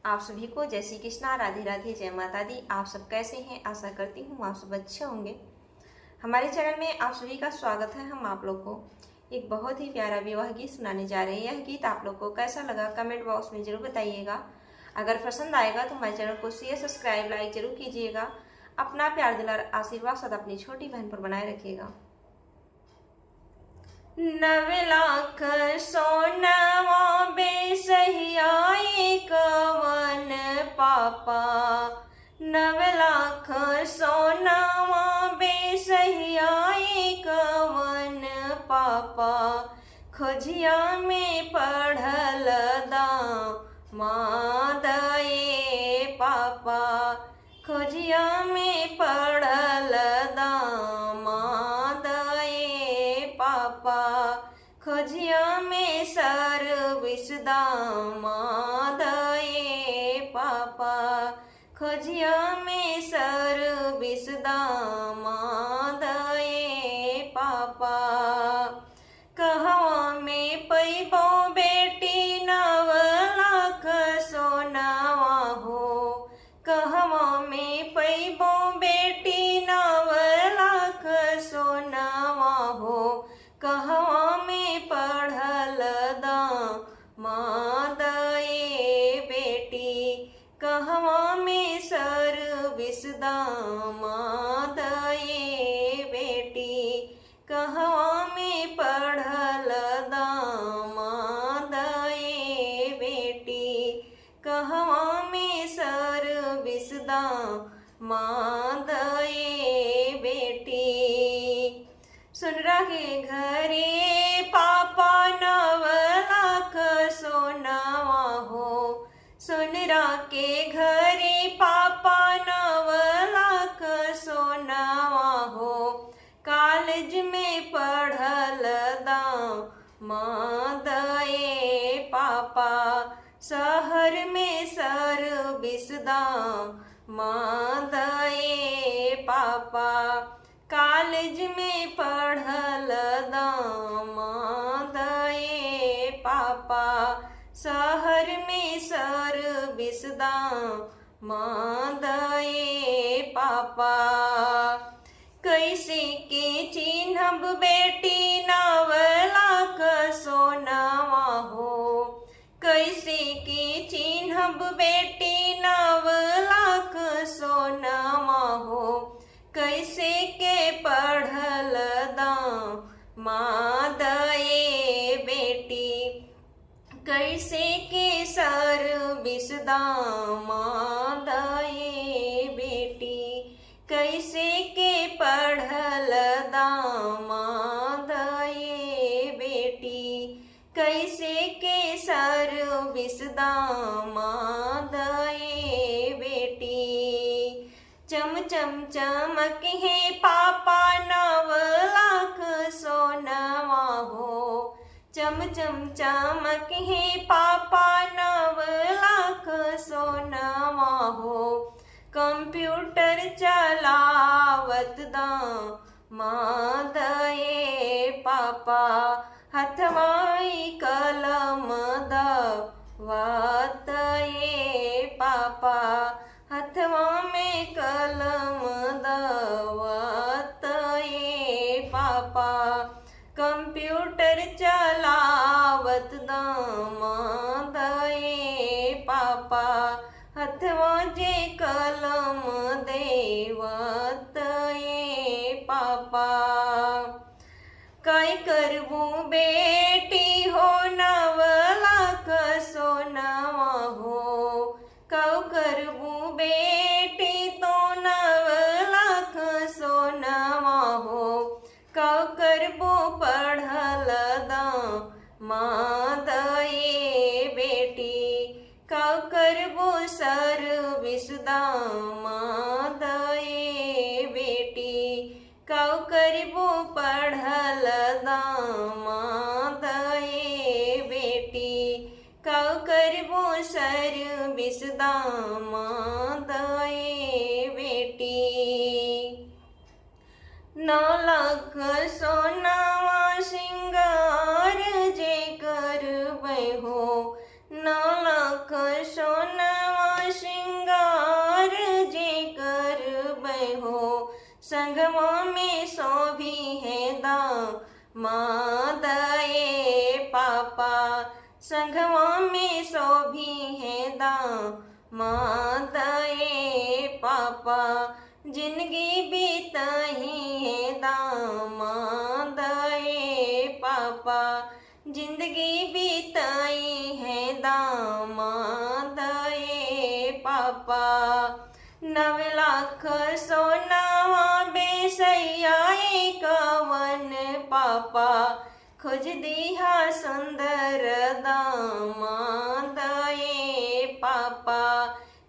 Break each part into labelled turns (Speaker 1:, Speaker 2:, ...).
Speaker 1: आप सभी को जय श्री कृष्णा, राधे राधे, जय माता दी। आप सब कैसे हैं? आशा करती हूँ आप सब अच्छे होंगे। हमारे चैनल में आप सभी का स्वागत है। हम आप लोग को एक बहुत ही प्यारा विवाह गीत सुनाने जा रहे हैं। यह गीत आप लोग को कैसा लगा कमेंट बॉक्स में जरूर बताइएगा। अगर पसंद आएगा तो हमारे चैनल को शेयर, सब्सक्राइब, लाइक जरूर कीजिएगा। अपना प्यार दुलार आशीर्वाद सदा अपनी छोटी बहन पर बनाए रखिएगा। 9 लाख सोनवा बेसहियाई कवन पापा, 9 लाख सोनवा बेसहियाई कवन पापा, खोजिया में पढ़ल दामाद ये पापा, खोजिया में पढ़ल दामाद ये पापा, खोजिया में सर्विस दामाद ये पापा, खोजिया में सर्विस दामाद ये पापा। कहवा में पैबो बेटी 9 लाख सोनावा हो, कहवा में पैबो बेटी 9 लाख सोनावा हो, कहवा में पढ़ल दामाद ये बेटी, कहवा में सर्विस दामाद ये बेटी, कहवा में पढ़ल दामाद ये बेटी, कहवा में सर्विस दामाद ये बेटी। सुनरा के घरे पापा 9 लाख सोनावा हो, सुनरा के घरे पापा 9 लाख सोनावा हो, कॉलेज में पढ़ल दामाद ये पापा, शहर में सर्विस दामाद ये पापा, कॉलेज में पढ़ल दामाद ये पापा, शहर में सर्विस दामाद ये पापा। कैसे के चिन्हब बेटी 9 लाख सोनावा हो, कैसे के चिन्हब बेटी 9 लाख सोनावा हो, कैसे के पढ़ल दामाद ये बेटी, कैसे के सर्विस दामाद ये बेटी, कैसे के पढ़ल दामाद ये बेटी, कैसे के सर्विस दामाद ये बेटी। चम चम चमक है पापा 9 लाख सोनावा हो, चम चम चमक है पापा 9 लाख सोनावा हो, कंप्यूटर चलावत दामाद ये पापा, हथवाई कलम दवात ये पापा, हथवा में कलम दवात ये पापा, कंप्यूटर चलावत दामाद ये पापा, हथवा जे कलम देवत ये पापा। काय करबू बेटी हो 9 लाख सोनावा हो, कौ करबू बेटी तो 9 लाख सोनावा हो, कौ करबू पढ़ल दामाद ये बेटी, कौ करबू सर्विस दामाद ये बेटी, कौ करबू पढ़ल दामाद ये बेटी, कौ करबू सर्विस दामाद ये बेटी। 9 लाख सोनावा सिंगार जे करबै हो, 9 लाख सोनावा संगमों में शोभी है दामाद ये पापा, संगमों में शोभी है दामाद ये पापा, जिंदगी बीताही है दामाद ये पापा, जिंदगी बीताई है दामाद ये पापा। 9 लाख सोनावा बेसैया कवन पापा, खोज दिया सुंदर दामाद ये पापा,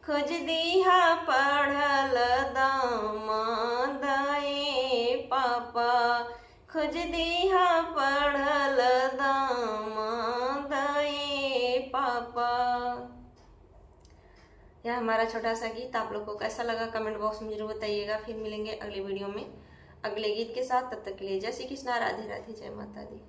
Speaker 1: खोज दिया पढ़ल दामाद ये पापा, खोज दिया पढ़ल दामाद ये पापा। यह हमारा छोटा सा गीत आप लोग को कैसा लगा कमेंट बॉक्स में जरूर बताइएगा। फिर मिलेंगे अगले वीडियो में अगले गीत के साथ। तब तक के लिए जय श्री कृष्णा, राधे राधे, जय माता दी।